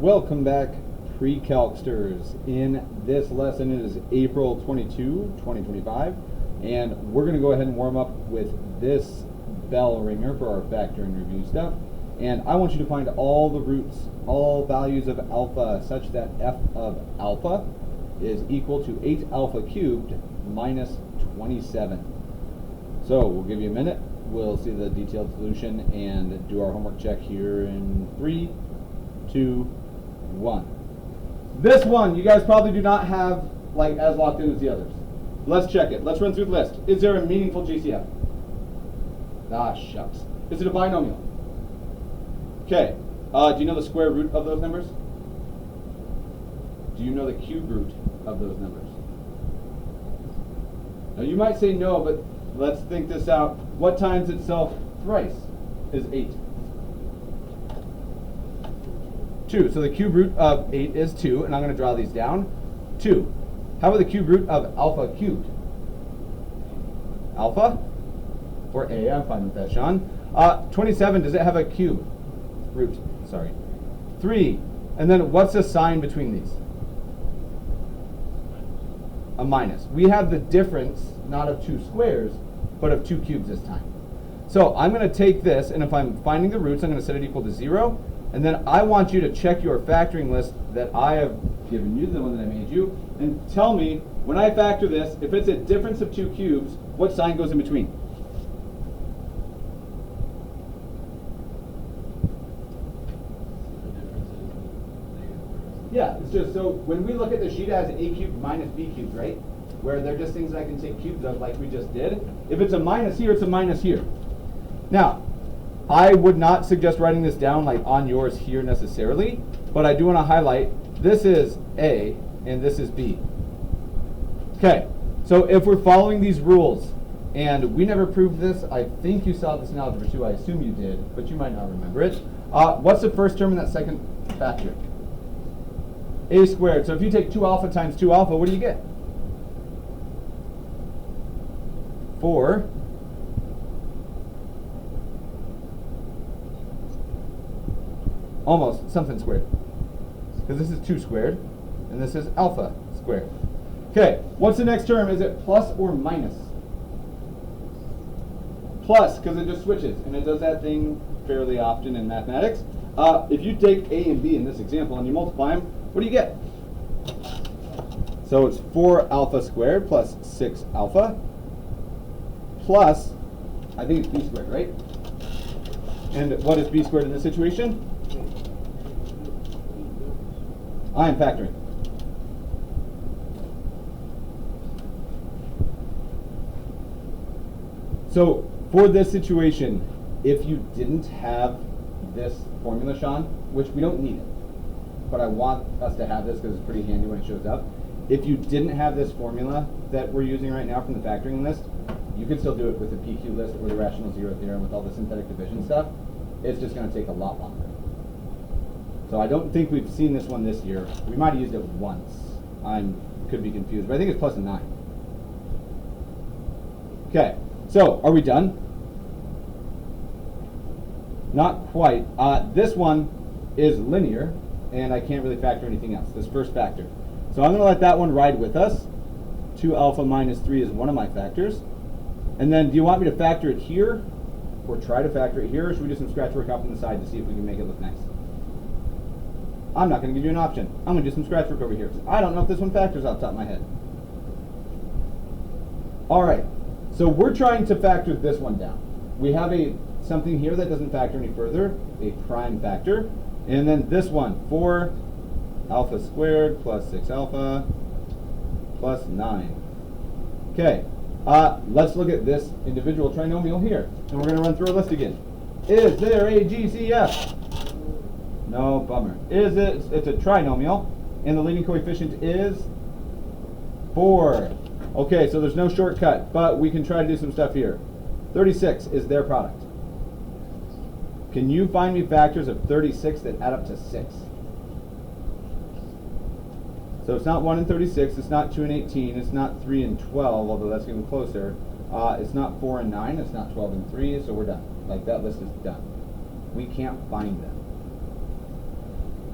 Welcome back, Precalcsters. In this lesson, it is April 22, 2025, and we're going to go ahead and warm up with this bell ringer for our factoring review stuff. And I want you to find all the roots, all values of alpha, such that f of alpha is equal to 8 alpha cubed minus 27. So we'll give you a minute. We'll see the detailed solution and do our homework check here in 3, 2, 1. This one you guys probably do not have like as locked in as the others. Let's check it. Let's run through the list. Is there a meaningful GCF? Ah, shucks. Is it a binomial? Okay. Do you know the square root of those numbers? Do you know the cube root of those numbers? Now you might say no, but let's think this out. What times itself thrice is 8? 2. So the cube root of 8 is 2, and I'm going to draw these down. 2. How about the cube root of alpha cubed? Alpha? Or A, I'm fine with that, Sean. 27, does it have a cube root? Sorry. 3. And then what's the sign between these? A minus. We have the difference, not of 2 squares, but of 2 cubes this time. So I'm going to take this, and if I'm finding the roots, I'm going to set it equal to 0. And then I want you to check your factoring list that I have given you, the one that I made you, and tell me, when I factor this, if it's a difference of 2 cubes, what sign goes in between? Yeah, it's just, so when we look at the sheet, it has a cubed minus b cubed, right? Where they're just things that I can take cubes of like we just did. If it's a minus here, it's a minus here. Now, I would not suggest writing this down like on yours here necessarily, but I do want to highlight this is A and this is B. Okay, so if we're following these rules, and we never proved this, I think you saw this in Algebra 2, I assume you did, but you might not remember it. What's the first term in that second factor? A squared. So if you take 2 alpha times 2 alpha, what do you get? 4. Almost something squared. Because this is 2 squared, and this is alpha squared. Okay, what's the next term? Is it plus or minus? Plus, because it just switches, and it does that thing fairly often in mathematics. If you take A and B in this example, and you multiply them, what do you get? So it's 4 alpha squared plus 6 alpha plus, I think it's b squared, right? And what is b squared in this situation? I am factoring. So for this situation, if you didn't have this formula, Sean, which we don't need it, but I want us to have this because it's pretty handy when it shows up. If you didn't have this formula that we're using right now from the factoring list, you could still do it with the PQ list or the rational zero theorem with all the synthetic division stuff. It's just going to take a lot longer. So I don't think we've seen this one this year. We might have used it once. I could be confused, but I think it's plus a 9. Okay, so are we done? Not quite. This one is linear, and I can't really factor anything else, this first factor. So I'm going to let that one ride with us. 2 alpha minus 3 is one of my factors. And then do you want me to factor it here, or try to factor it here, or should we do some scratch work up on the side to see if we can make it look nice? I'm not going to give you an option. I'm going to do some scratch work over here. I don't know if this one factors off the top of my head. All right, so we're trying to factor this one down. We have something here that doesn't factor any further, a prime factor. And then this one, 4 alpha squared plus 6 alpha plus 9. Okay, let's look at this individual trinomial here. And we're going to run through a list again. Is there a GCF? No, bummer. Is it? It's a trinomial, and the leading coefficient is 4. Okay, so there's no shortcut, but we can try to do some stuff here. 36 is their product. Can you find me factors of 36 that add up to 6? So it's not 1 and 36, it's not 2 and 18, it's not 3 and 12, although that's getting closer. It's not 4 and 9, it's not 12 and 3, so we're done. Like, that list is done. We can't find them.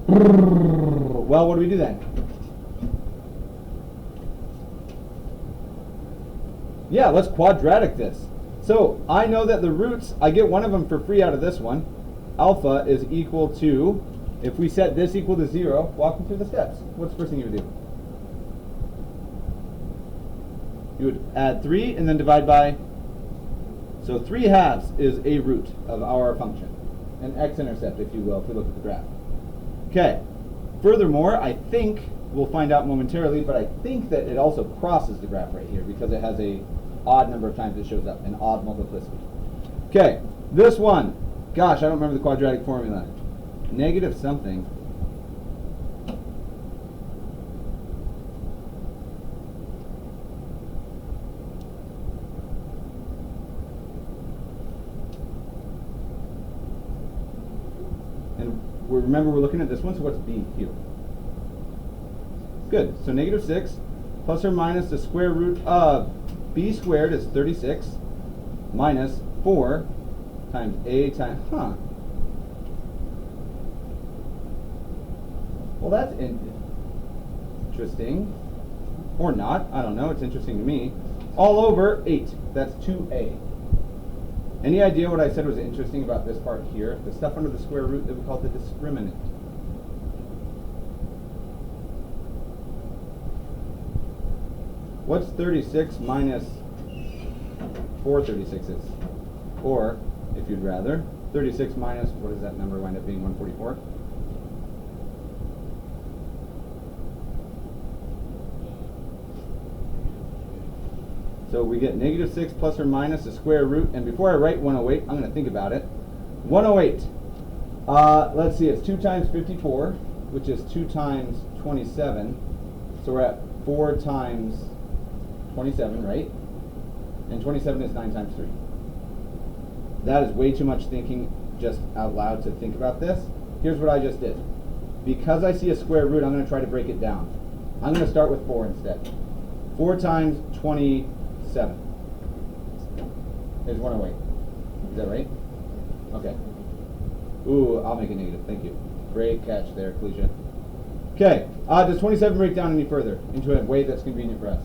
Well, what do we do then? Yeah, let's quadratic this. So I know that the roots, I get one of them for free out of this one. Alpha is equal to, if we set this equal to 0, walk me through the steps. What's the first thing you would do? You would add 3 and then divide by, so 3/2 is a root of our function. An x-intercept, if you will, if we look at the graph. Okay. Furthermore, I think, we'll find out momentarily, but I think that it also crosses the graph right here because it has a odd number of times it shows up, an odd multiplicity. Okay, this one, gosh, I don't remember the quadratic formula. Negative something. And remember, we're looking at this one, so what's b here? Good, so -6 plus or minus the square root of b squared is 36 minus 4 times a times, well, that's interesting. Or not, I don't know, it's interesting to me. All over 8, that's 2a. Any idea what I said was interesting about this part here? The stuff under the square root that we call the discriminant. What's 36 minus 4 36s? Or, if you'd rather, 36 minus, what does that number wind up being, 144? So we get -6 plus or minus the square root, and before I write 108, I'm going to think about it. 108, let's see, it's 2 times 54, which is 2 times 27, so we're at 4 times 27, right? And 27 is 9 times 3. That is way too much thinking just out loud to think about this. Here's what I just did. Because I see a square root, I'm going to try to break it down. I'm going to start with 4 instead. 4 times 27 is 108. Is that right? Okay. Ooh, I'll make it negative. Thank you. Great catch there, Felicia. Okay. Does 27 break down any further into a way that's convenient for us?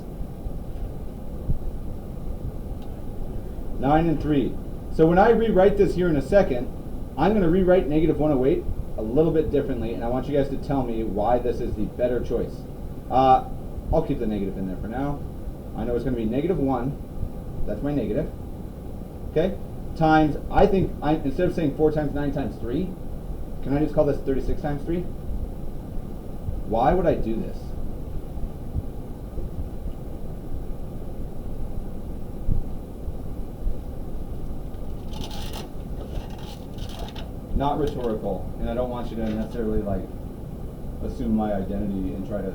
9 and 3. So when I rewrite this here in a second, I'm going to rewrite -108 a little bit differently, and I want you guys to tell me why this is the better choice. I'll keep the negative in there for now. I know it's going to be -1. That's my negative. Okay? Times, I think, instead of saying 4 times 9 times 3, can I just call this 36 times 3? Why would I do this? Not rhetorical, and I don't want you to necessarily assume my identity and try to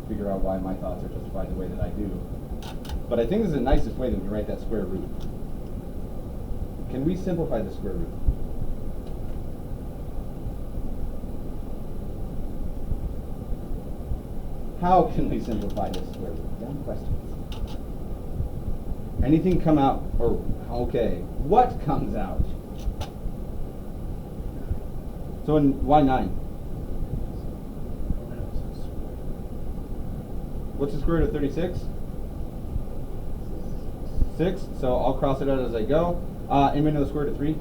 figure out why my thoughts are justified the way that I do. But I think this is the nicest way that we write that square root. Can we simplify the square root? How can we simplify this square root? Dumb questions. Anything come out? Or, okay, what comes out? So why 9? What's the square root of 36? 6. So I'll cross it out as I go. Anybody know the square root of 3?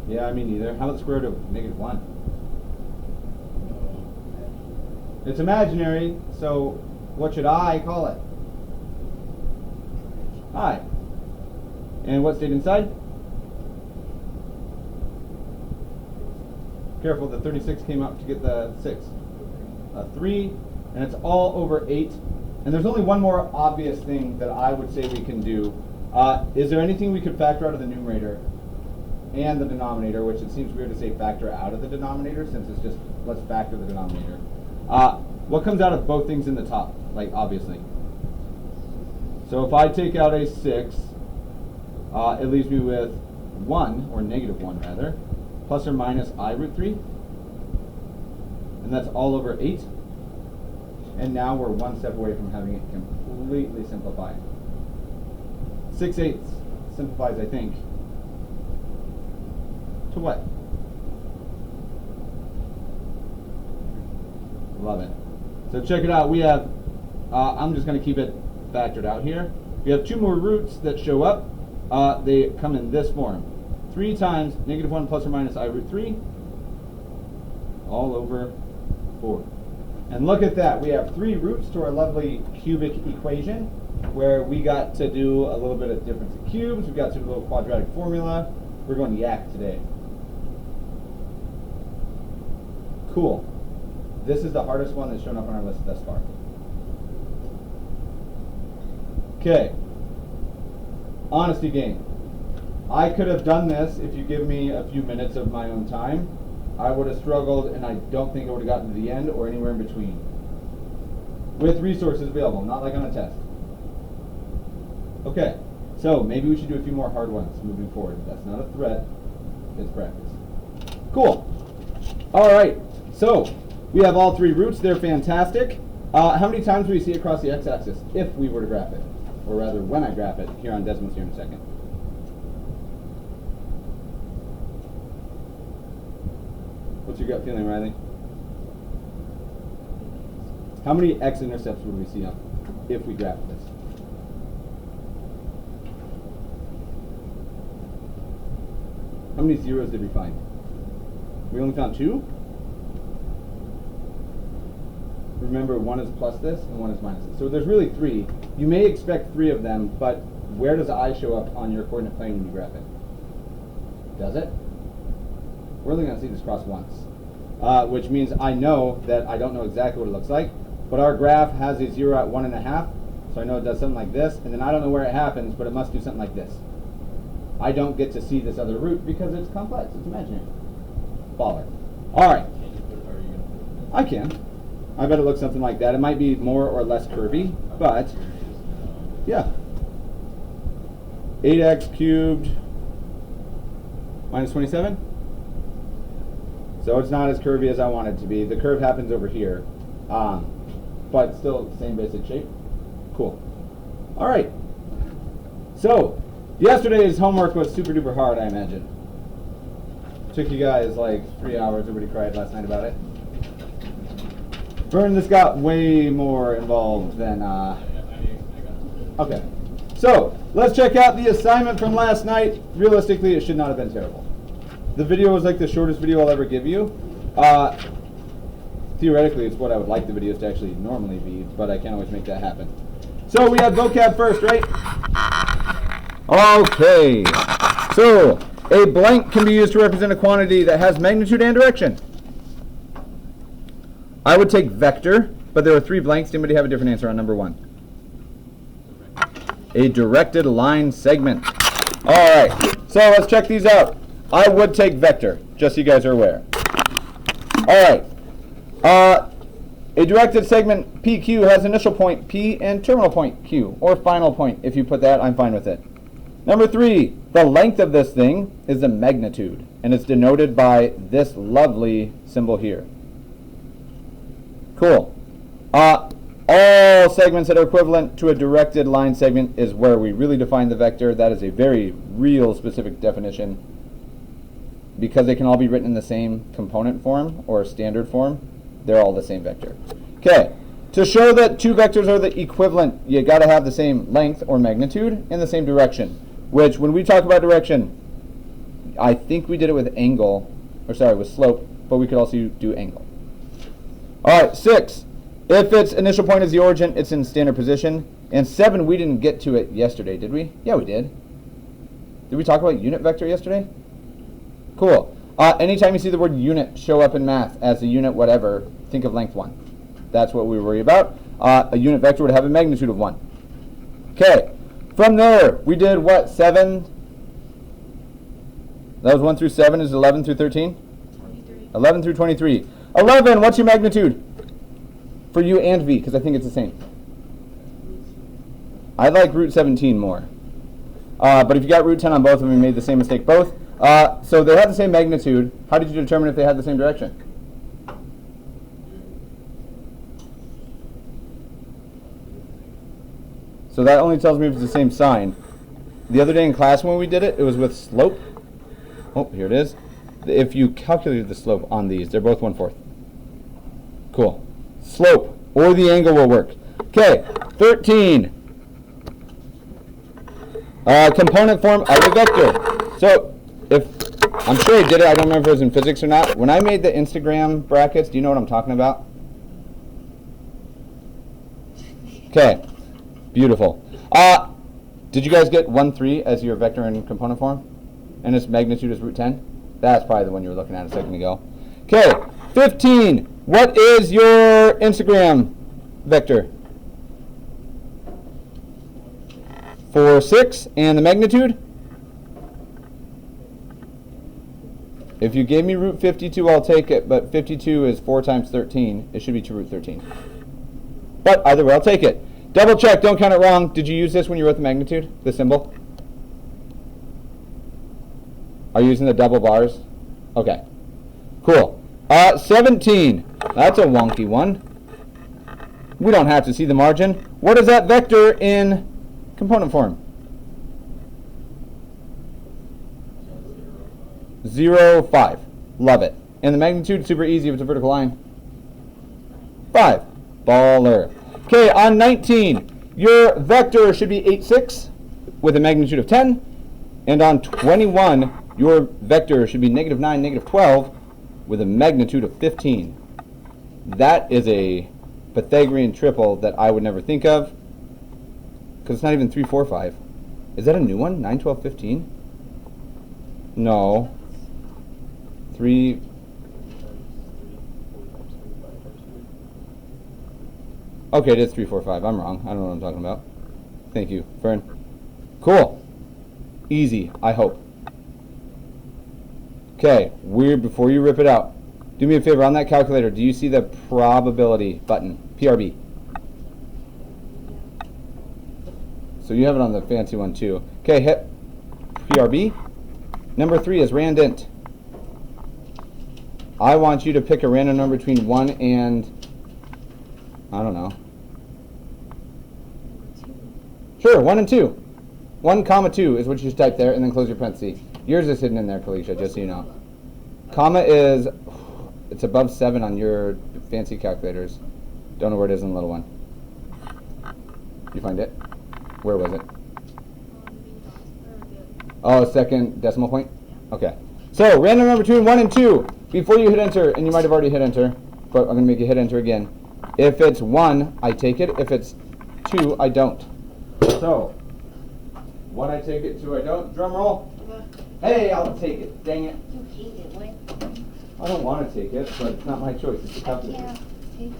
Yeah, me neither. How about the square root of -1? It's imaginary, so what should I call it? I. And what stayed inside? Careful, the 36 came up to get the 6. 3, and it's all over 8. And there's only one more obvious thing that I would say we can do. Is there anything we could factor out of the numerator and the denominator, which it seems weird to say factor out of the denominator since it's just, let's factor the denominator. What comes out of both things in the top, obviously? So if I take out a 6, it leaves me with 1, or -1 rather, plus or minus I root 3. And that's all over 8. And now we're one step away from having it completely simplified. 6/8 simplifies, I think, to what? Love it. So check it out. We have, I'm just going to keep it factored out here. We have 2 more roots that show up. They come in this form. 3 times -1 plus or minus I root 3 all over 4. And look at that. We have 3 roots to our lovely cubic equation where we got to do a little bit of difference of cubes. We got to do a little quadratic formula. We're going yak today. Cool. This is the hardest one that's shown up on our list thus far. Okay. Honesty game. I could have done this if you give me a few minutes of my own time. I would have struggled, and I don't think I would have gotten to the end or anywhere in between. With resources available, not like on a test. Okay, so maybe we should do a few more hard ones moving forward. That's not a threat, it's practice. Cool. All right, so we have all 3 roots. They're fantastic. How many times do we see across the x-axis if we were to graph it? Or rather, when I graph it here on Desmos here in a second. What's your gut feeling, Riley? How many x-intercepts would we see on if we graph this? How many zeros did we find? We only found 2? Remember, 1 is plus this and 1 is minus this. So there's really 3. You may expect 3 of them, but where does I show up on your coordinate plane when you graph it? Does it? We're only going to see this cross once, which means I know that I don't know exactly what it looks like, but our graph has a 0 at 1.5, so I know it does something like this, and then I don't know where it happens, but it must do something like this. I don't get to see this other root because it's complex, it's imaginary. Baller. All right. I can. I bet it looks something like that. It might be more or less curvy, but yeah. 8x cubed minus 27. So it's not as curvy as I want it to be. The curve happens over here, but still same basic shape. Cool. All right. So yesterday's homework was super duper hard, I imagine. Took you guys like 3 hours. Everybody cried last night about it. Vern, this got way more involved than, okay. So, let's check out the assignment from last night. Realistically, it should not have been terrible. The video was like the shortest video I'll ever give you. Theoretically, it's what I would like the videos to actually normally be, but I can't always make that happen. So, we have vocab first, right? Okay. So, a blank can be used to represent a quantity that has magnitude and direction. I would take vector, but there are 3 blanks. Anybody have a different answer on number 1? A directed line segment. All right, so let's check these out. I would take vector, just so you guys are aware. All right, a directed segment PQ has initial point P and terminal point Q, or final point. If you put that, I'm fine with it. Number 3, the length of this thing is the magnitude, and it's denoted by this lovely symbol here. Cool. All segments that are equivalent to a directed line segment is where we really define the vector. That is a very real specific definition because they can all be written in the same component form or standard form. They're all the same vector. Okay. To show that 2 vectors are the equivalent, you got to have the same length or magnitude in the same direction, which when we talk about direction, I think we did it with angle, or sorry, with slope, but we could also do angle. All right, 6. If its initial point is the origin, it's in standard position. And 7, we didn't get to it yesterday, did we? Yeah, we did. Did we talk about unit vector yesterday? Cool. Anytime you see the word unit show up in math as a unit whatever, think of length 1. That's what we worry about. A unit vector would have a magnitude of 1. Okay. From there, we did what? 7? That was 1 through 7 is 11 through 13? 23. 11 through 23. 11, what's your magnitude? For U and V, because I think it's the same. I like root 17 more. But if you got root 10 on both of them, you made the same mistake both. So they had the same magnitude. How did you determine if they had the same direction? So that only tells me if it's the same sign. The other day in class when we did it, it was with slope. Oh, here it is. If you calculated the slope on these, they're both 1/4. Cool. slope, or the angle will work. Okay, 13. Component form of a vector. So, if, I'm sure I did it, I don't remember if it was in physics or not. When I made the Instagram brackets, do you know what I'm talking about? Okay, beautiful. Did you guys get 1, 3 as your vector in component form? And its magnitude is root 10? That's probably the one you were looking at a second ago. Okay, 15. What is your Instagram vector? 4, 6. And the magnitude? If you gave me root 52, I'll take it, but 52 is 4 times 13. It should be 2 root 13. But either way, I'll take it. Double check, don't count it wrong. Did you use this when you wrote the magnitude, the symbol? Are you using the double bars? Okay, cool. 17, that's a wonky one. We don't have to see the margin. What is that vector in component form? 0, 5. Love it. And the magnitude, super easy if it's a vertical line. 5. Baller. Okay, on 19, your vector should be 8, 6 with a magnitude of 10. And on 21, your vector should be -9, -12 with a magnitude of 15. That is a Pythagorean triple that I would never think of, because it's not even 3, 4, 5. Is that a new one? 9, 12, 15? No. 3. Okay, it is 3, 4, 5. I'm wrong. I don't know what I'm talking about. Thank you, Fern. Cool. Easy, I hope. Okay, weird. Before you rip it out, do me a favor on that calculator. Do you see the probability button? PRB. So you have it on the fancy one too. Okay, hit PRB. Number 3 is randint. I want you to pick a random number between 1 and, I don't know. Sure, 1 and 2. 1 comma 2 is what you should type there, and then close your parentheses. Yours is hidden in there, Kalisha, just so you know. Comma is, it's above 7 on your fancy calculators. Don't know where it is in the little one. You find it? Where was it? Oh, second decimal point? Okay. So, random number between 1 and 2. Before you hit enter, and you might have already hit enter, but I'm going to make you hit enter again. If it's 1, I take it. If it's 2, I don't. So, 1 I take it, 2 I don't. Drum roll. Hey, I'll take it. Dang it. You hate it, what? I don't want to take it, but it's not my choice. It's the calculator. I can't take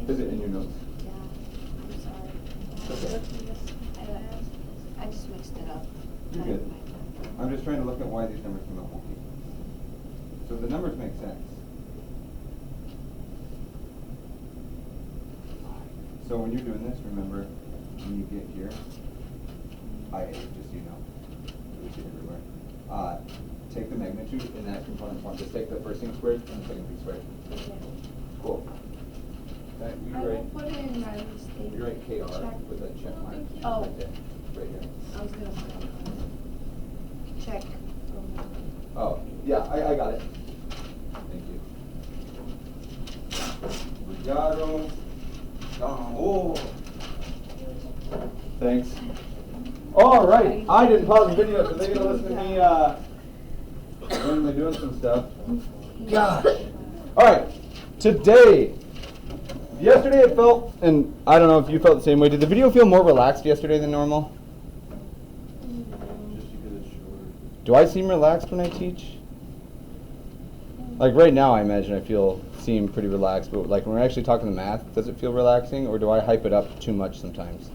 it. Is it in your notes? Yeah, I'm sorry. Okay. I just mixed it up. You're good. I'm just trying to look at why these numbers come out wonky. So the numbers make sense. So when you're doing this, remember, when you get here, just so you know, we see it everywhere. Take the magnitude in that component form. Just take the first thing squared and the second thing squared. Okay. Cool. Okay, I will put it in my mistake. you write KR Check. with a check mark. Oh. Right there. Right here. I was gonna put check. Oh, yeah, I got it. Thank you. Obrigado. Oh. Thanks. All right, I didn't pause the video, so they're gonna listen to me randomly doing some stuff. Gosh. All right, today. Yesterday it felt, and I don't know if you felt the same way. Did the video feel more relaxed yesterday than normal? Do I seem relaxed when I teach? Like right now, I imagine I seem pretty relaxed, but like when we're actually talking the math, does it feel relaxing, or do I hype it up too much sometimes?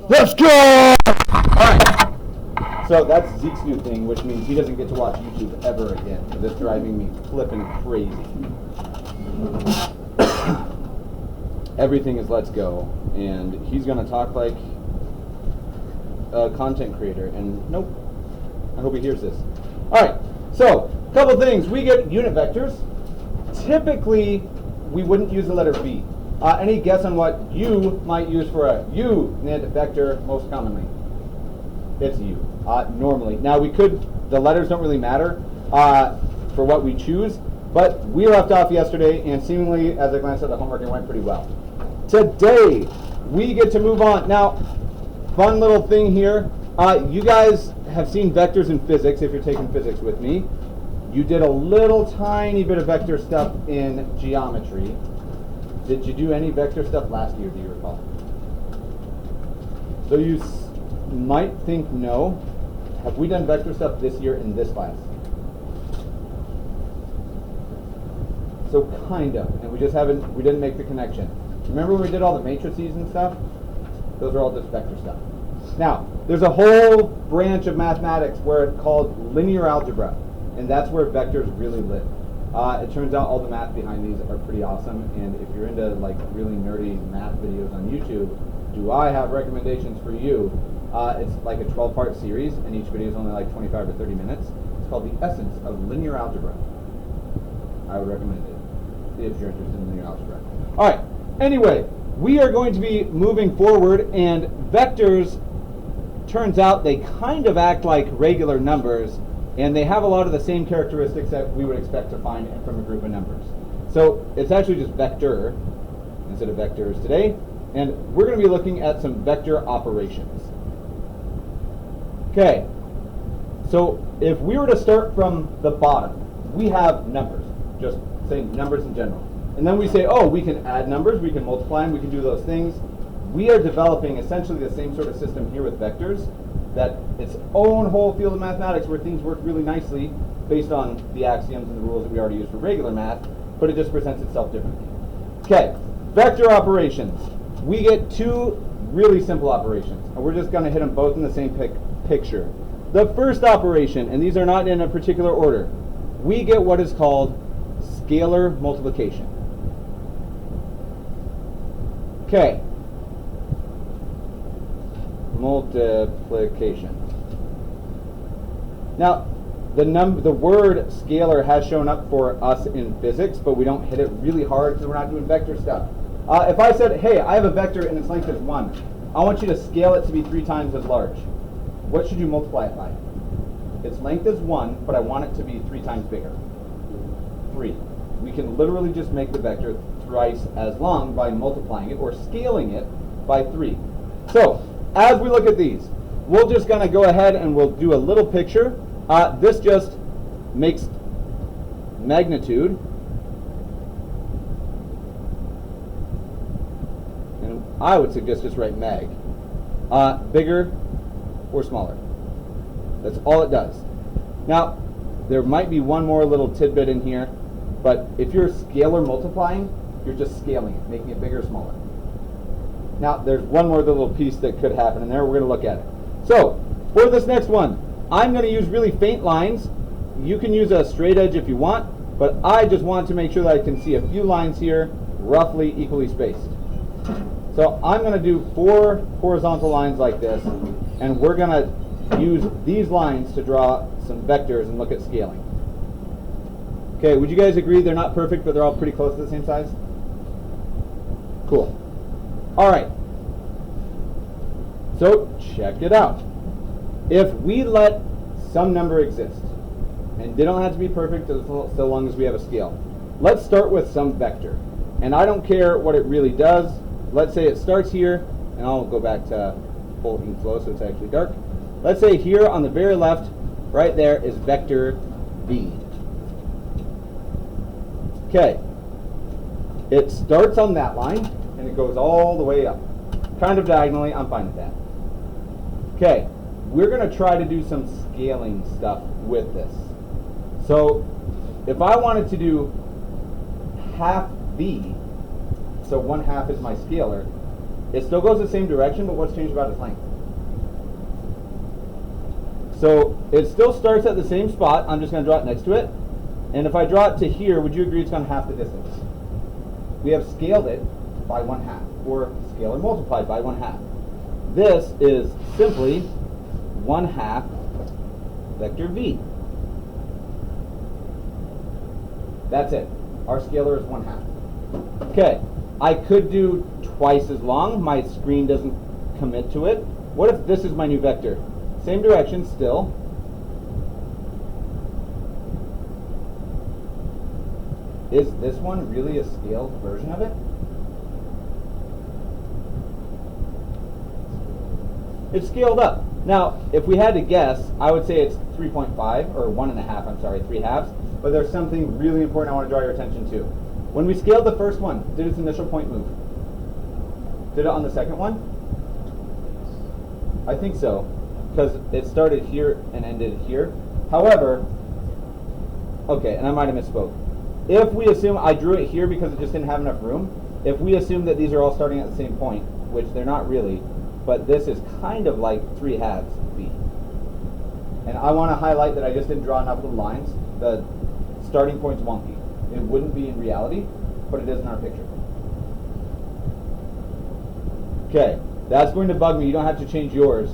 Let's go! Alright. So that's Zeke's new thing, which means he doesn't get to watch YouTube ever again, because it's driving me flipping crazy. Everything is let's go, and he's going to talk like a content creator, and nope. I hope he hears this. Alright, so, a couple things. We get unit vectors. Typically, we wouldn't use the letter V. Any guess on what you might use for a unit vector most commonly? It's U, normally. Now, the letters don't really matter for what we choose, But we left off yesterday, and seemingly, as I glanced at the homework, it went pretty well. Today, we get to move on. Now, fun little thing here. You guys have seen vectors in physics, if you're taking physics with me. You did a little tiny bit of vector stuff in geometry. Did you do any vector stuff last year, do you recall? So you might think no. Have we done vector stuff this year in this class? So kind of, and we didn't make the connection. Remember when we did all the matrices and stuff? Those are all just vector stuff. Now, there's a whole branch of mathematics where it's called linear algebra, and that's where vectors really live. It turns out all the math behind these are pretty awesome, and if you're into like really nerdy math videos on YouTube, do I have recommendations for you? It's like a 12-part series, and each video is only like 25 or 30 minutes. It's called The Essence of Linear Algebra. I would recommend it if you're interested in linear algebra. All right, anyway, we are going to be moving forward, and vectors, turns out they kind of act like regular numbers, and they have a lot of the same characteristics that we would expect to find from a group of numbers. So it's actually just vector instead of vectors today, and we're going to be looking at some vector operations. Okay, so if we were to start from the bottom, we have numbers, just saying numbers in general. And then we say, oh, we can add numbers, we can multiply them, we can do those things. We are developing essentially the same sort of system here with vectors, that its own whole field of mathematics where things work really nicely based on the axioms and the rules that we already use for regular math, but it just presents itself differently. Okay, vector operations. We get two really simple operations, and we're just going to hit them both in the same picture. The first operation, and these are not in a particular order, we get what is called scalar multiplication. Okay. Multiplication. Now, the word scalar has shown up for us in physics, but we don't hit it really hard because we're not doing vector stuff. If I said, hey, I have a vector and its length is 1, I want you to scale it to be 3 times as large. What should you multiply it by? Its length is 1, but I want it to be 3 times bigger. 3. We can literally just make the vector thrice as long by multiplying it or scaling it by 3. So, as we look at these, we're just going to go ahead and we'll do a little picture. This just makes magnitude, and I would suggest just write mag, bigger or smaller. That's all it does. Now, there might be one more little tidbit in here, but if you're scalar multiplying, you're just scaling it, making it bigger or smaller. Now, there's one more little piece that could happen in there. We're going to look at it. So, for this next one, I'm going to use really faint lines. You can use a straight edge if you want, but I just want to make sure that I can see a few lines here, roughly equally spaced. So, I'm going to do 4 horizontal lines like this, and we're going to use these lines to draw some vectors and look at scaling. Okay, would you guys agree they're not perfect, but they're all pretty close to the same size? Cool. All right. So check it out. If we let some number exist, and they don't have to be perfect so long as we have a scale. Let's start with some vector. And I don't care what it really does. Let's say it starts here, and I'll go back to full ink flow so it's actually dark. Let's say here on the very left, right there is vector v. Okay. It starts on that line, and it goes all the way up. Kind of diagonally, I'm fine with that. Okay, we're going to try to do some scaling stuff with this. So, if I wanted to do half v, so 1/2 is my scalar, it still goes the same direction, but what's changed about its length? So, it still starts at the same spot. I'm just going to draw it next to it. And if I draw it to here, would you agree it's going to half the distance? We have scaled it by 1/2, or scalar multiplied by 1/2. This is simply 1/2 vector v. That's it. Our scalar is 1/2. Okay, I could do twice as long. My screen doesn't commit to it. What if this is my new vector? Same direction still. is this one really a scaled version of it? It's scaled up. Now, if we had to guess, I would say it's 3.5, or 1.5, I'm sorry, 3 halves. But there's something really important I want to draw your attention to. When we scaled the first one, did its initial point move? Did it on the second one? I think so, because it started here and ended here. However, okay, and I might have misspoke. If we assume, I drew it here because it just didn't have enough room. If we assume that these are all starting at the same point, which they're not really, but this is kind of like 3 halves B. And I want to highlight that I just didn't draw enough little lines. The starting point's wonky. It wouldn't be in reality, but it is in our picture. Okay, that's going to bug me. You don't have to change yours.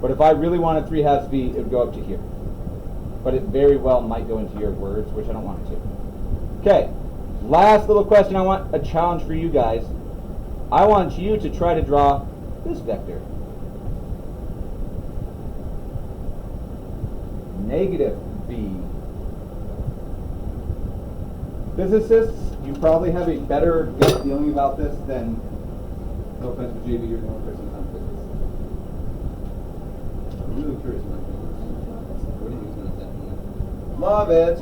But if I really wanted 3 halves B, it would go up to here. But it very well might go into your words, which I don't want it to. Okay, last little question. I want a challenge for you guys. I want you to try to draw this vector. Negative B. Physicists, you probably have a better gut feeling about this than, no offense to JB, you're the only person who's on physics. I'm really curious about this. What do you think about that? Love it.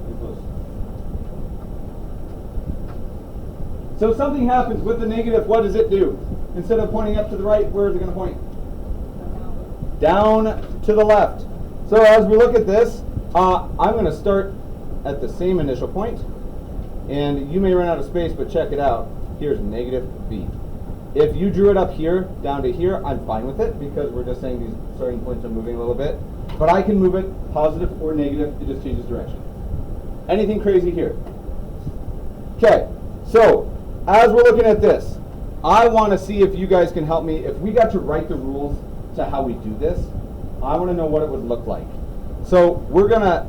Too close. So something happens with the negative, what does it do? Instead of pointing up to the right, where is it going to point? Down to the left. So as we look at this, I'm going to start at the same initial point, and you may run out of space, but check it out. Here's negative B. If you drew it up here, down to here, I'm fine with it, because we're just saying these starting points are moving a little bit. But I can move it positive or negative, it just changes direction. Anything crazy here? Okay, so as we're looking at this, I want to see if you guys can help me. If we got to write the rules to how we do this, I want to know what it would look like. So we're going to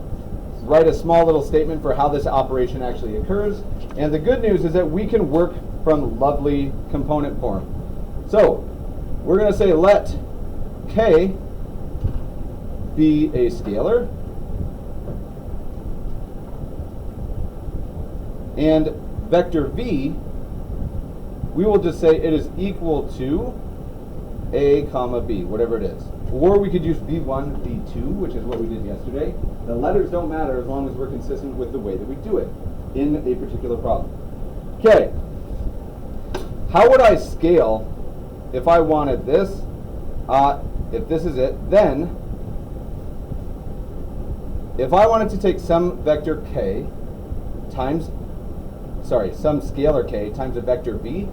write a small little statement for how this operation actually occurs. And the good news is that we can work from lovely component form. So we're going to say let K be a scalar, and vector V, we will just say it is equal to A comma B, whatever it is. Or we could use V1, V2, which is what we did yesterday. The letters don't matter as long as we're consistent with the way that we do it in a particular problem. Okay, how would I scale if I wanted this? If this is it, then if I wanted to take some vector K times, some scalar K times a vector V,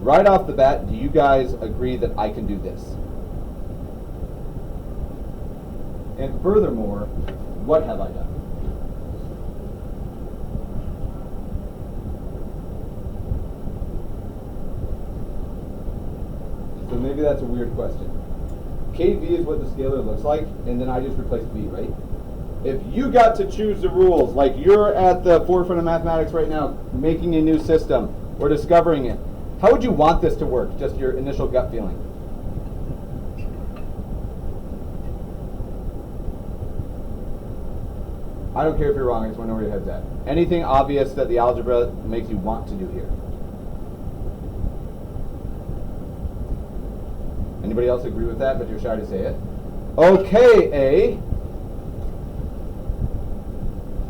right off the bat, do you guys agree that I can do this? And furthermore, what have I done? So maybe that's a weird question. KV is what the scalar looks like, and then I just replace V, right? If you got to choose the rules, like you're at the forefront of mathematics right now, making a new system or discovering it, how would you want this to work? Just your initial gut feeling. I don't care if you're wrong, I just want to know where your head's at. Anything obvious that the algebra makes you want to do here? Anybody else agree with that, but you're shy to say it? Okay, A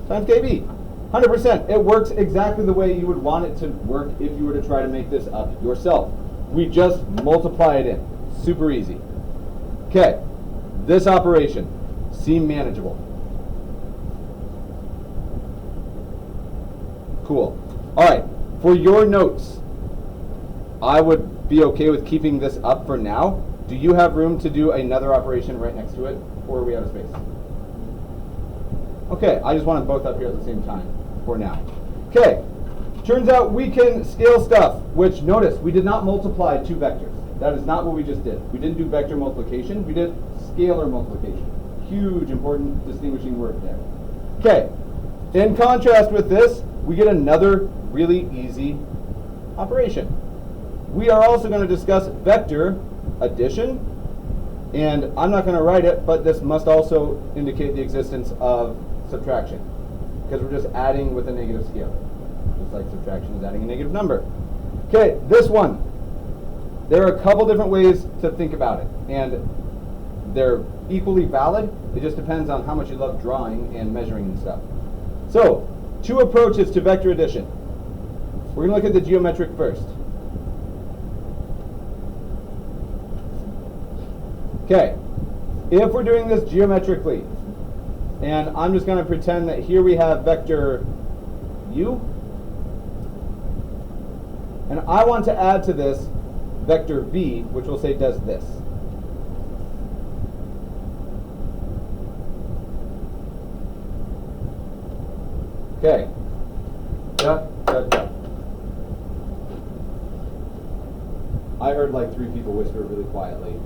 times KB. 100%. It works exactly the way you would want it to work if you were to try to make this up yourself. We just multiply it in. Super easy. Okay, this operation seemed manageable. Cool. All right, for your notes, I would be okay with keeping this up for now. Do you have room to do another operation right next to it, or are we out of space? Okay, I just want them both up here at the same time for now. Okay, turns out we can scale stuff, which notice we did not multiply two vectors. That is not what we just did. We didn't do vector multiplication, we did scalar multiplication. Huge, important distinguishing word there. Okay, in contrast with this, we get another really easy operation. We are also going to discuss vector addition And I'm not going to write it, but this must also indicate the existence of subtraction, because we're just adding with a negative scale, just like subtraction is adding a negative number. Okay, this one. There are a couple different ways to think about it, and they're equally valid. It just depends on how much you love drawing and measuring and stuff. So, two approaches to vector addition. We're going to look at the geometric first. Okay, if we're doing this geometrically, and I'm just going to pretend that here we have vector u, and I want to add to this vector v, which we'll say does this. Okay. I heard like 3 people whisper really quietly.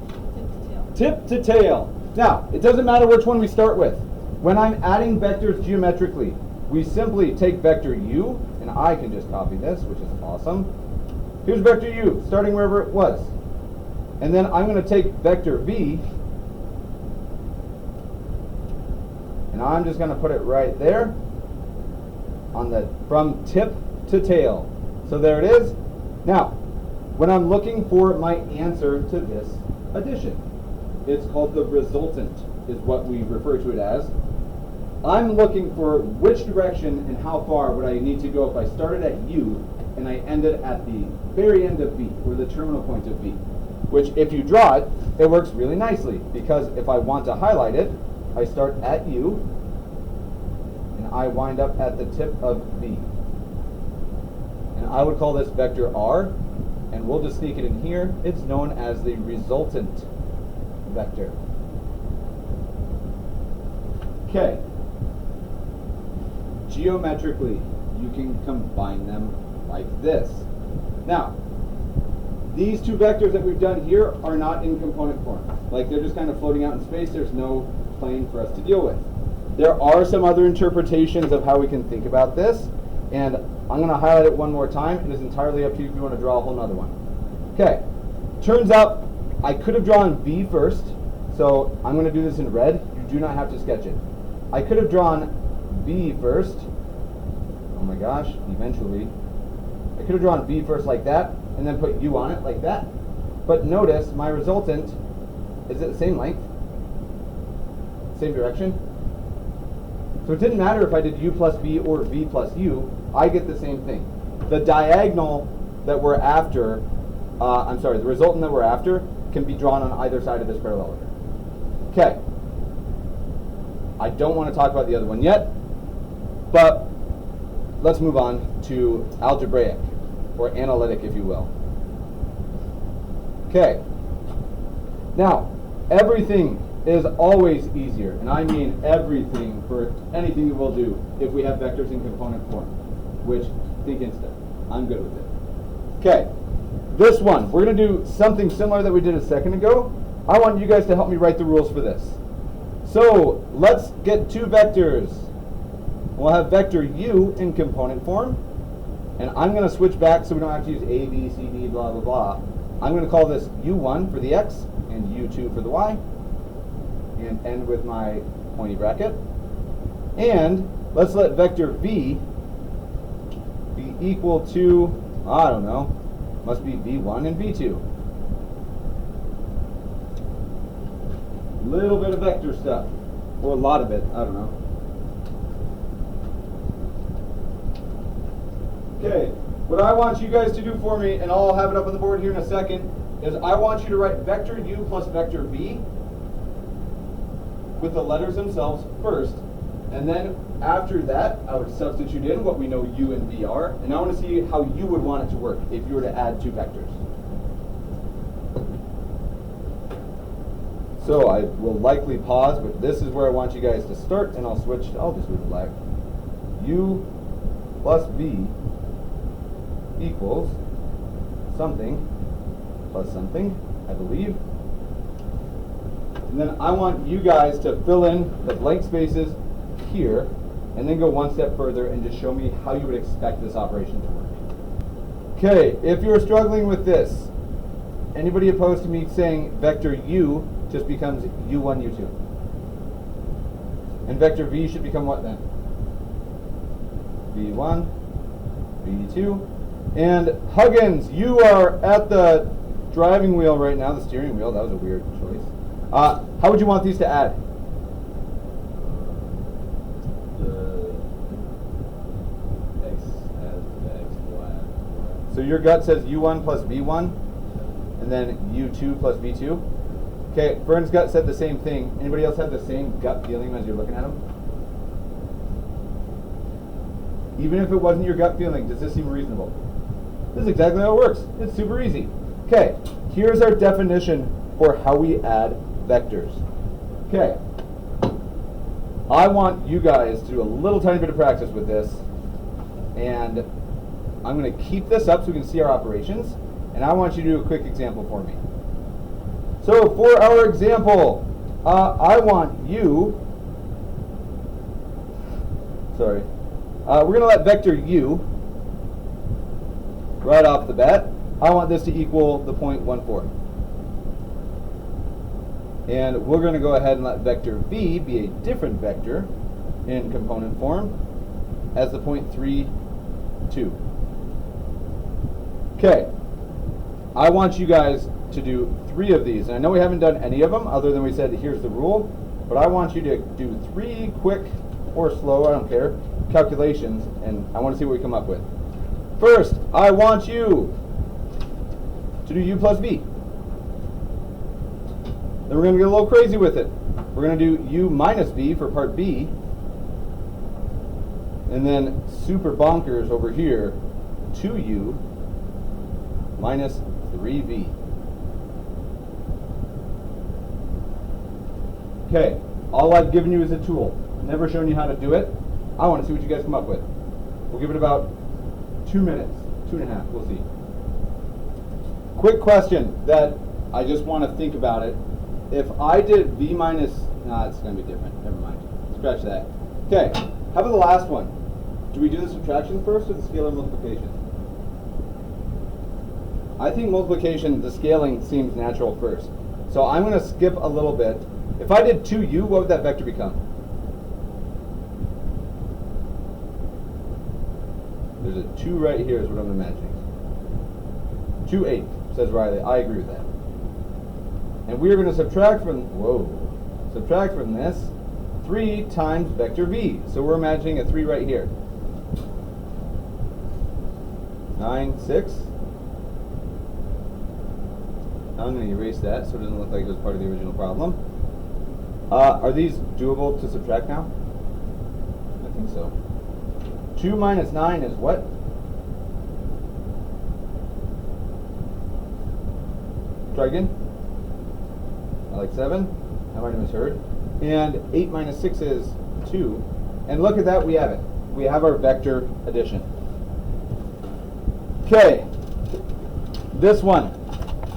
Tip to tail. Now, it doesn't matter which one we start with. When I'm adding vectors geometrically, we simply take vector u, and I can just copy this, which is awesome. Here's vector u, starting wherever it was. And then I'm going to take vector v, and I'm just going to put it right there on the from tip to tail. So there it is. Now, when I'm looking for my answer to this addition, it's called the resultant, is what we refer to it as. I'm looking for which direction and how far would I need to go if I started at u and I ended at the very end of v, or the terminal point of v. Which, if you draw it, it works really nicely, because if I want to highlight it, I start at u and I wind up at the tip of v. And I would call this vector r, and we'll just sneak it in here. It's known as the resultant vector. Okay. Geometrically, you can combine them like this. Now, these two vectors that we've done here are not in component form. Like, they're just kind of floating out in space. There's no plane for us to deal with. There are some other interpretations of how we can think about this, and I'm going to highlight it one more time. It is entirely up to you if you want to draw a whole nother one. Okay. Turns out I could have drawn v first, so I'm going to do this in red. You do not have to sketch it. I could have drawn v first. Oh my gosh, eventually. I could have drawn v first like that, and then put u on it like that. But notice my resultant is at the same length, same direction. So it didn't matter if I did u plus v or v plus u, I get the same thing. The diagonal that we're after, the resultant that we're after can be drawn on either side of this parallelogram. Okay. I don't want to talk about the other one yet, but let's move on to algebraic, or analytic, if you will. Okay. Now, everything is always easier, and I mean everything for anything that we'll do if we have vectors in component form, which, think instant. I'm good with it. Okay. This one, we're going to do something similar that we did a second ago. I want you guys to help me write the rules for this. So let's get two vectors. We'll have vector u in component form, and I'm going to switch back so we don't have to use a, b, c, d, blah, blah, blah. I'm going to call this u1 for the x and u2 for the y, and end with my pointy bracket. And let's let vector v be equal to, I don't know, must be v1 and v2. Little bit of vector stuff, or a lot of it, I don't know. Okay, what I want you guys to do for me, and I'll have it up on the board here in a second, is I want you to write vector u plus vector v with the letters themselves first, and then after that, I would substitute in what we know u and v are, and I want to see how you would want it to work if you were to add two vectors. So I will likely pause, but this is where I want you guys to start, and I'll just leave it black. U plus v equals something plus something, I believe. And then I want you guys to fill in the blank spaces here, and then go one step further and just show me how you would expect this operation to work. Okay, if you're struggling with this, anybody opposed to me saying vector u just becomes u1, u2. And vector v should become what then? v1, v2. And Huggins, you are at the driving wheel right now, the steering wheel. That was a weird choice. How would you want these to add? So your gut says u1 plus v1, and then u2 plus v2. Okay, Vern's gut said the same thing. Anybody else have the same gut feeling as you're looking at them? Even if it wasn't your gut feeling, does this seem reasonable? This is exactly how it works. It's super easy. Okay, here's our definition for how we add vectors. Okay, I want you guys to do a little tiny bit of practice with this, and I'm going to keep this up so we can see our operations, and I want you to do a quick example for me. So for our example, I want you, we're going to let vector u, right off the bat, I want this to equal the 0.14. And we're going to go ahead and let vector v be a different vector in component form as the 0.32. Okay, I want you guys to do 3 of these. And I know we haven't done any of them other than we said here's the rule, but I want you to do 3 quick or slow, I don't care, calculations, and I want to see what we come up with. First, I want you to do u plus v. Then we're going to get a little crazy with it. We're going to do u minus v for part B, and then super bonkers over here, 2u minus 3v. Okay, all I've given you is a tool. Never shown you how to do it. I want to see what you guys come up with. We'll give it about 2 minutes, 2.5, we'll see. Quick question that I just want to think about it. If I did v minus, it's going to be different, never mind. Scratch that. Okay, how about the last one? Do we do the subtraction first or the scalar multiplication? I think multiplication, the scaling seems natural first. So I'm going to skip a little bit. If I did 2u, what would that vector become? There's a 2 right here is what I'm imagining. 2, 8, says Riley. I agree with that. And we're going to subtract from this 3 times vector v. So we're imagining a 3 right here. 9, 6. I'm going to erase that so it doesn't look like it was part of the original problem. Are these doable to subtract now? I think so. 2 minus 9 is what? Try again. I like 7. I might have misheard. And 8 minus 6 is 2. And look at that, we have it. We have our vector addition. Okay. This one.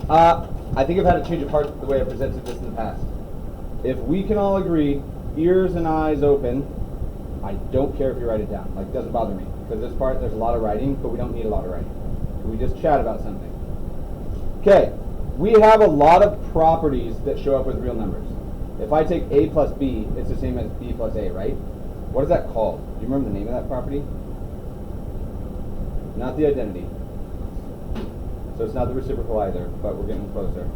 I think I've had to change apart the way I presented this in the past. If we can all agree, ears and eyes open, I don't care if you write it down. Like, it doesn't bother me. Because this part, there's a lot of writing, but we don't need a lot of writing. So we just chat about something. Okay. We have a lot of properties that show up with real numbers. If I take a plus b, it's the same as b plus a, right? What is that called? Do you remember the name of that property? Not the identity. So it's not the reciprocal either, but we're getting closer.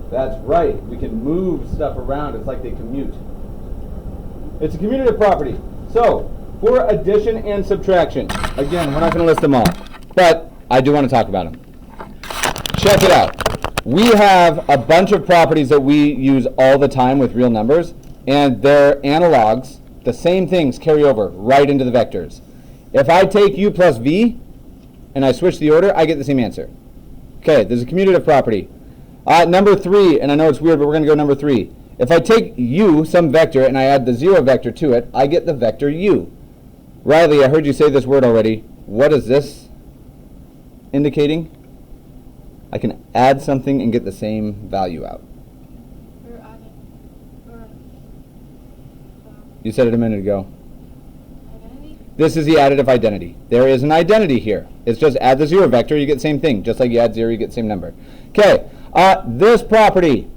That's right. We can move stuff around. It's like they commute. It's a commutative property. So, for addition and subtraction, again, we're not going to list them all, but I do want to talk about them. Check it out. We have a bunch of properties that we use all the time with real numbers, and they're analogs. The same things carry over right into the vectors. If I take u plus v, and I switch the order, I get the same answer. Okay, there's a commutative property. Number 3, and I know it's weird, but we're going to go number 3. If I take u, some vector, and I add the 0 vector to it, I get the vector u. Riley, I heard you say this word already. What is this indicating? I can add something and get the same value out. You said it a minute ago. Identity? This is the additive identity. There is an identity here. It's just add the 0 vector, you get the same thing. Just like you add 0, you get the same number. Okay, this property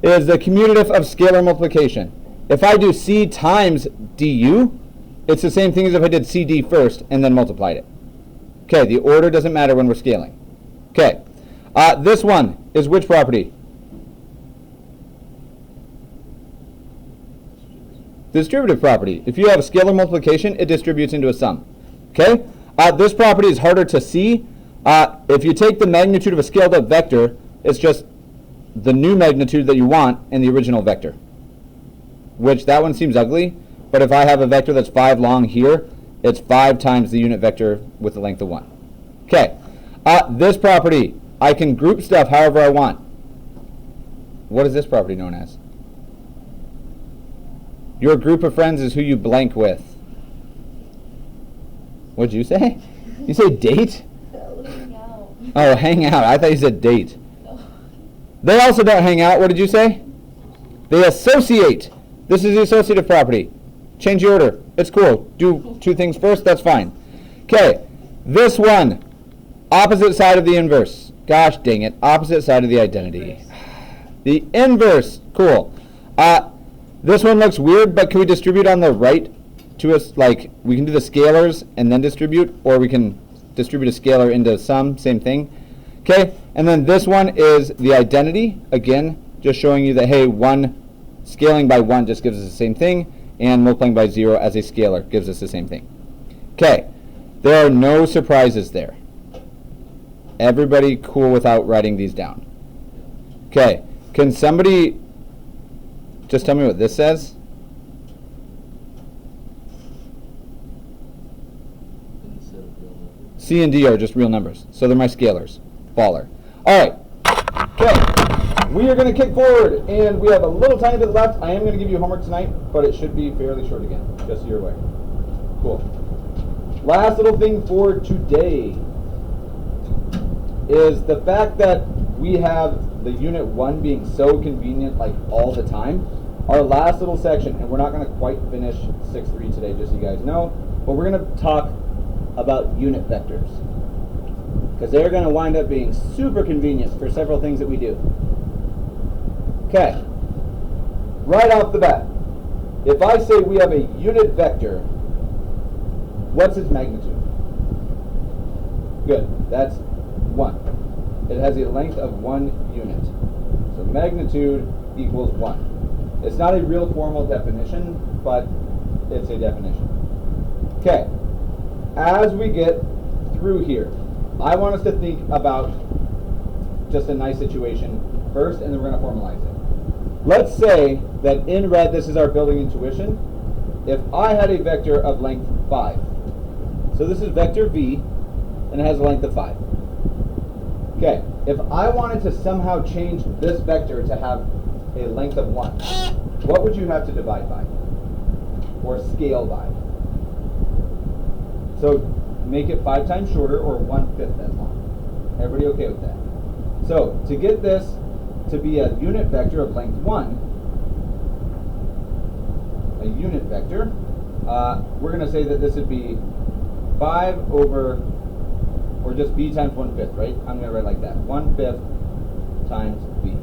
is the commutative of scalar multiplication. If I do C times du, it's the same thing as if I did CD first and then multiplied it. Okay, the order doesn't matter when we're scaling. Okay, this one is which property? Distributive property. If you have a scalar multiplication, it distributes into a sum. Okay? This property is harder to see. If you take the magnitude of a scaled up vector, it's just the new magnitude that you want in the original vector. Which that one seems ugly, but if I have a vector that's 5 long here, it's 5 times the unit vector with the length of 1. Okay. This property, I can group stuff however I want. What is this property known as? Your group of friends is who you blank with. What'd you say? You say date? Hang out. Oh, hang out. I thought you said date. No. They also don't hang out. What did you say? They associate. This is the associative property. Change the order. It's cool. Do 2 things first. That's fine. Okay. This one. Opposite side of the inverse. Gosh dang it. Opposite side of the identity. The inverse. Cool. This one looks weird, but can we distribute on the right to us? Like, we can do the scalars and then distribute, or we can distribute a scalar into sum, same thing. Okay, and then this one is the identity. Again, just showing you that, hey, scaling by 1 just gives us the same thing, and multiplying by 0 as a scalar gives us the same thing. Okay, there are no surprises there. Everybody cool without writing these down? Okay, can somebody just tell me what this says? C and D are just real numbers. So they're my scalars. Baller. All right. Okay. We are going to kick forward, and we have a little tiny bit left. I am going to give you homework tonight, but it should be fairly short again, just so you're aware. Cool. Last little thing for today is the fact that we have the unit 1 being so convenient like all the time. Our last little section, and we're not going to quite finish 6.3 today, just so you guys know, but we're going to talk about unit vectors, because they're going to wind up being super convenient for several things that we do. Okay, right off the bat, if I say we have a unit vector, what's its magnitude? Good, that's 1. It has a length of 1 unit. So magnitude equals 1. It's not a real formal definition, but it's a definition. Okay, as we get through here, I want us to think about just a nice situation first, and then we're going to formalize it. Let's say that in red, this is our building intuition. If I had a vector of length 5, so this is vector V, and it has a length of 5. Okay, if I wanted to somehow change this vector to have a length of 1, what would you have to divide by or scale by? So make it 5 times shorter, or 1/5 as long. Everybody okay with that? So to get this to be a unit vector of length 1, a unit vector, we're going to say that this would be 5 over, or just b times 1/5, right? I'm going to write like that. 1/5 times b,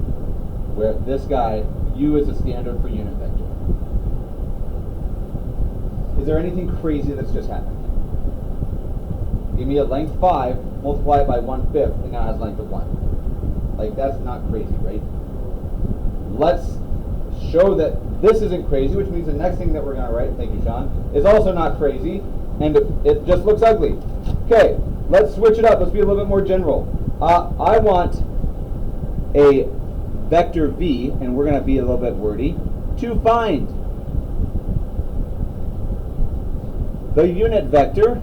where this guy, u, is a standard for unit vector. Is there anything crazy that's just happened? Give me a length 5, multiply it by 1/5, and now it has a length of 1. Like, that's not crazy, right? Let's show that this isn't crazy, which means the next thing that we're going to write, thank you, Sean, is also not crazy, and it just looks ugly. Okay, let's switch it up. Let's be a little bit more general. I want a vector v, and we're going to be a little bit wordy, to find the unit vector,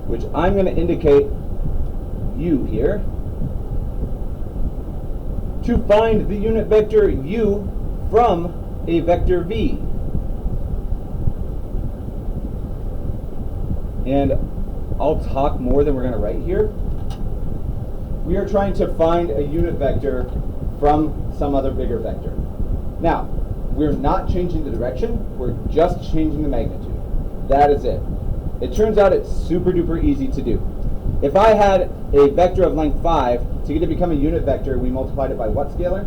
which I'm going to indicate u here, to find the unit vector u from a vector v. And I'll talk more than we're going to write here. We are trying to find a unit vector from some other bigger vector. Now, we're not changing the direction, we're just changing the magnitude. That is it. It turns out it's super duper easy to do. If I had a vector of length 5, to get it to become a unit vector, we multiplied it by what scalar?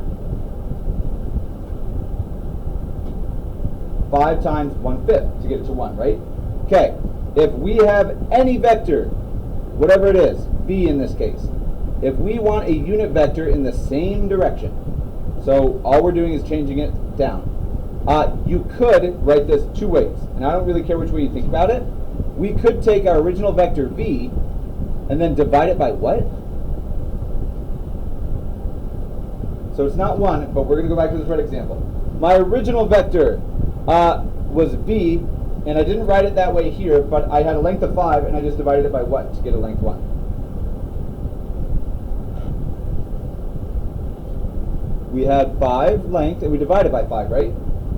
5 times 1/5 to get it to 1, right? Okay, if we have any vector, whatever it is, v in this case, if we want a unit vector in the same direction, so all we're doing is changing it down. You could write this two ways, and I don't really care which way you think about it. We could take our original vector v and then divide it by what? So it's not 1, but we're going to go back to this red example. My original vector was v, and I didn't write it that way here, but I had a length of 5, and I just divided it by what to get a length 1? We had 5 length, and we divided by 5, right?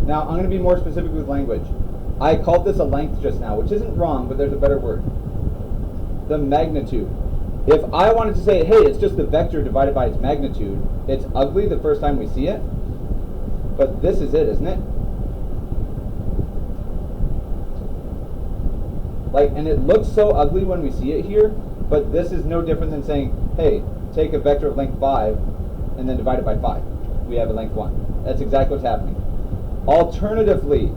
Now, I'm going to be more specific with language. I called this a length just now, which isn't wrong, but there's a better word. The magnitude. If I wanted to say, hey, it's just the vector divided by its magnitude, it's ugly the first time we see it, but this is it, isn't it? Like, and it looks so ugly when we see it here, but this is no different than saying, hey, take a vector of length 5 and then divide it by 5. We have a length 1. That's exactly what's happening. Alternatively,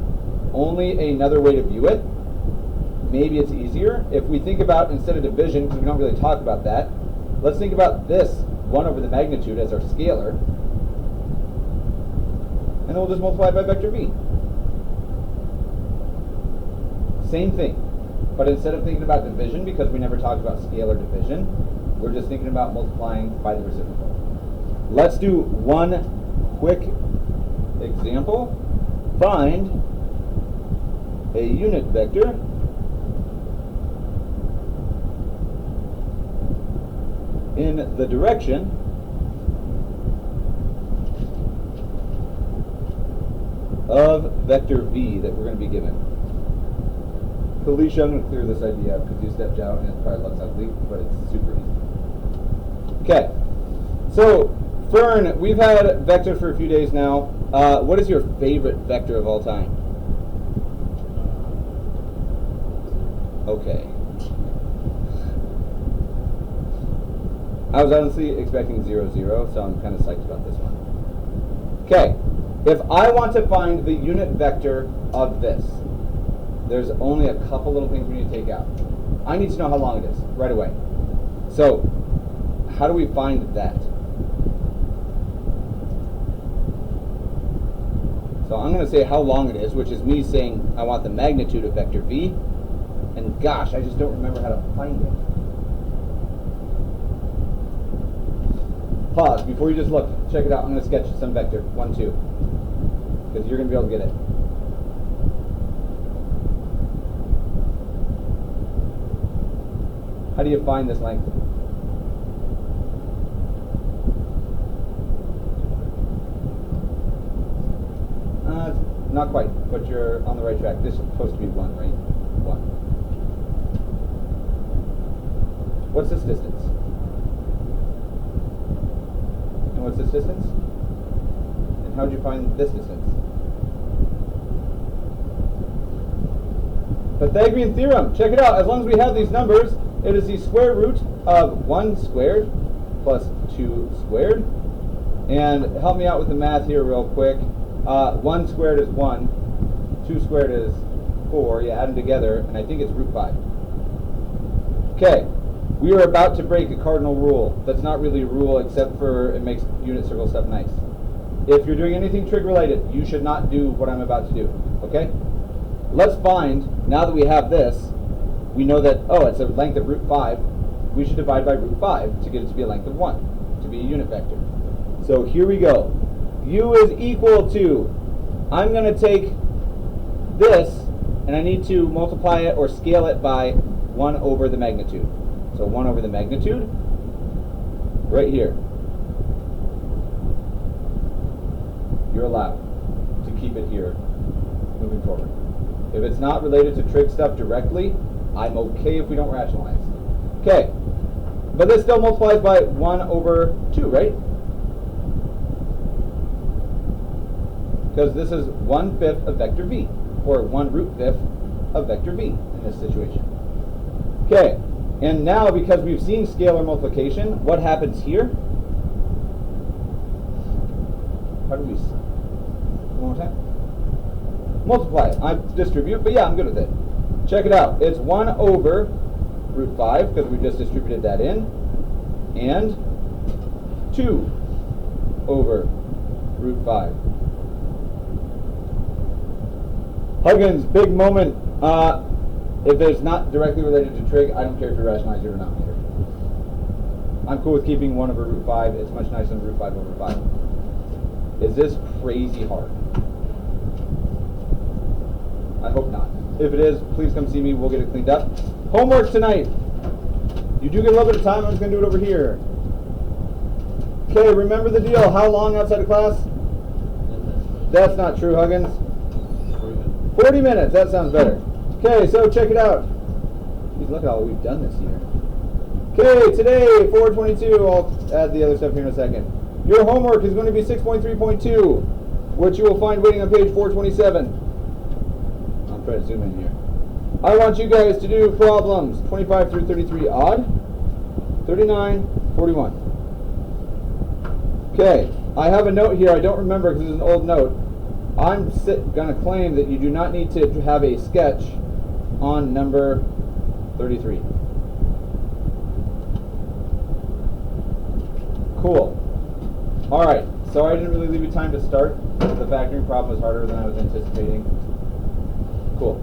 only another way to view it, maybe it's easier, if we think about, instead of division, because we don't really talk about that, let's think about this 1 over the magnitude as our scalar, and then we'll just multiply it by vector v. Same thing, but instead of thinking about division, because we never talked about scalar division, we're just thinking about multiplying by the reciprocal. Let's do one quick example. Find a unit vector in the direction of vector v that we're going to be given. Felicia, I'm going to clear this idea up because you stepped out and it probably looks ugly, but it's super easy. Okay, so Fern, we've had vectors for a few days now. What is your favorite vector of all time? Okay. I was honestly expecting 0, 0, so I'm kind of psyched about this one. Okay, if I want to find the unit vector of this, there's only a couple little things we need to take out. I need to know how long it is right away. So, how do we find that? So I'm going to say how long it is, which is me saying I want the magnitude of vector v, and gosh, I just don't remember how to find it. Pause before you just look. Check it out. I'm going to sketch some vector 1, 2, because you're going to be able to get it. How do you find this length? Not quite, but you're on the right track. This is supposed to be 1, right? 1. What's this distance? And what's this distance? And how did you find this distance? Pythagorean theorem. Check it out. As long as we have these numbers, it is the square root of 1 squared plus 2 squared. And help me out with the math here real quick. 1 squared is 1, 2 squared is 4, you add them together, and I think it's root 5. Okay, we are about to break a cardinal rule. That's not really a rule, except for it makes unit circle stuff nice. If you're doing anything trig related, you should not do what I'm about to do, okay? Let's find, now that we have this, we know that, oh, it's a length of root 5, we should divide by root 5 to get it to be a length of 1, to be a unit vector. So here we go. U is equal to, I'm going to take this, and I need to multiply it or scale it by 1 over the magnitude. So 1 over the magnitude, right here. You're allowed to keep it here moving forward. If it's not related to trig stuff directly, I'm okay if we don't rationalize. Okay, but this still multiplies by 1 over 2, right? because this is 1/5 of vector v, or 1√5 of vector v in this situation. Okay, and now because we've seen scalar multiplication, what happens here? How do we, one more time? Multiply it. I distribute, but yeah, I'm good with it. Check it out. It's 1 over √5, because we just distributed that in, and 2 over √5. Huggins, big moment. If it's not directly related to trig, I don't care if you rationalize your denominator. I'm cool with keeping 1 over √5. It's much nicer than √5 over 5. Is this crazy hard? I hope not. If it is, please come see me. We'll get it cleaned up. Homework tonight. You do get a little bit of time. I'm just going to do it over here. Okay, remember the deal. How long outside of class? That's not true, Huggins. 40 minutes. That sounds better. Okay, so check it out. Jeez, look at all we've done this year. Okay, today, 422. I'll add the other stuff here in a second. Your homework is going to be 6.3.2, which you will find waiting on page 427. I'll try to zoom in here. I want you guys to do problems 25 through 33 odd, 39, 41. Okay, I have a note here. I don't remember because it's an old note. I'm going to claim that you do not need to have a sketch on number 33. Cool. All right, sorry I didn't really leave you time to start. The factoring problem was harder than I was anticipating. Cool.